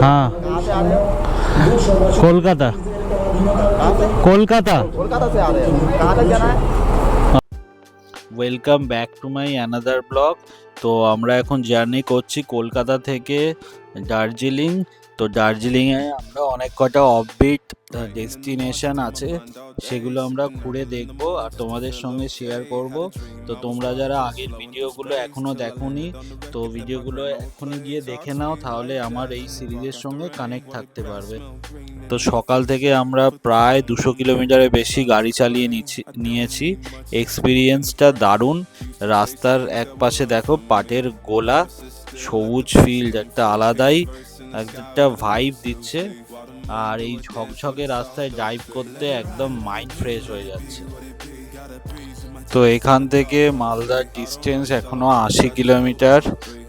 हाँ, कहाँ से आ रहे हो? कोलकाता। कहाँ से? कोलकाता। कोलकाता से आ रहे हो, कहाँ तक जाना है? Welcome back to my another blog. তো আমরা এখন জার্নি করছি কলকাতা থেকে দার্জিলিং। তো দার্জিলিংয়ে আমরা অনেক কটা অফবিট ডেস্টিনেশন আছে, সেগুলো আমরা ঘুরে দেখব আর তোমাদের সঙ্গে শেয়ার করব। তো তোমরা যারা আগের ভিডিওগুলো এখনও দেখোনি, তো ভিডিওগুলো এখনই গিয়ে দেখে নাও, তাহলে আমার এই সিরিজের সঙ্গে কানেক্ট থাকতে পারবে। তো সকাল থেকে আমরা প্রায় 200 কিলোমিটারের বেশি গাড়ি চালিয়ে নিয়েছি। এক্সপিরিয়েন্সটা দারুণ। রাস্তার এক পাশে দেখো পাটের গোলা, সবুজ ফিল্ড, একটা আলাদাই একটা ভাইব দিচ্ছে। আর এই ঝকঝকে রাস্তায় ড্রাইভ করতে একদম মাইন্ড ফ্রেশ হয়ে যাচ্ছে। তো এখান থেকে মালদার ডিস্টেন্স এখনো 80 কিলোমিটার।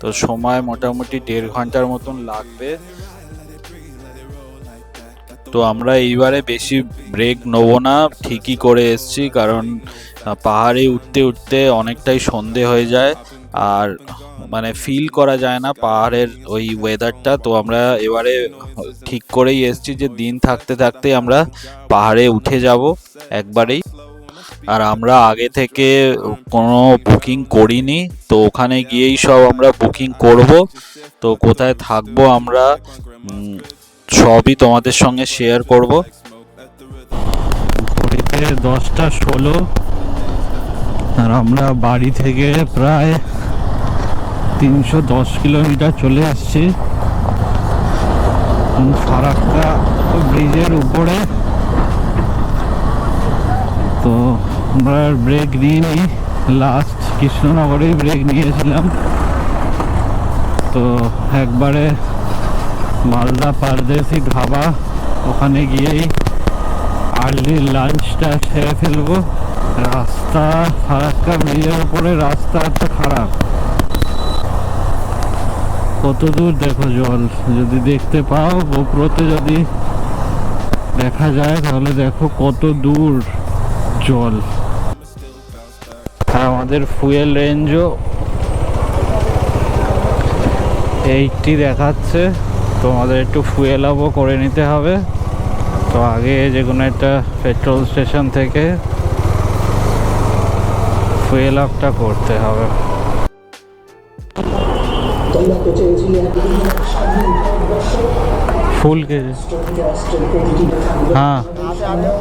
তো সময় মোটামুটি 1.5 ঘন্টার মতন লাগবে। তো আমরা এইবারে বেশি ব্রেক নেবো না, ঠিকই করে এসছি, কারণ পাহাড়ে উঠতে উঠতে অনেকটাই সন্ধে হয়ে যায় আর মানে ফিল করা যায় না পাহাড়ের ওই ওয়েদারটা। তো আমরা এবারে ঠিক করেই এসছি যে দিন থাকতে থাকতে আমরা পাহাড়ে উঠে যাব একবারেই। আর আমরা আগে থেকে কোনো বুকিং করিনি, তো ওখানে গিয়েই সব আমরা বুকিং করব। তো কোথায় থাকবো আমরা সবই তোমাদের সঙ্গে শেয়ার করব। ঘড়িতে 10টা 16 আর আমরা বাড়ি থেকে প্রায় 310 কিলোমিটার চলে আসছি ফারাক্কা ব্রিজের উপরে। তো আমরা ব্রেক নিইনি, লাস্ট কৃষ্ণনগরেই ব্রেক নিয়েছিলাম। তো একবারে মালদা পারদেশি ধাবা, ওখানে গিয়েই আর্লি লাঞ্চটা সেরে ফেলবো। রাস্তা ফারাক্কা ব্রিজের উপরে রাস্তা এত খারাপ, কত দূর দেখো জল, যদি দেখতে পাও গোপ্রোতে যদি দেখা যায় তাহলে দেখো কত দূর জল। আর আমাদের ফুয়েল রেঞ্জও 80 দেখাচ্ছে। তো আমাদের একটু ফুয়েল আপও করে নিতে হবে। তো আগে যে কোনো একটা পেট্রোল স্টেশন থেকে ফুয়েল আপটা করতে হবে। ফুল के हाँ, कहाँ से आ रहे हो?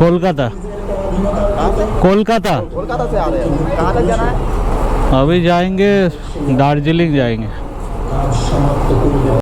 कोलकाता। कहाँ से? कोलकाता। कोलकाता से आ रहे हो, कहाँ तक जाना है? अभी जाएंगे दार्जिलिंग जाएंगे।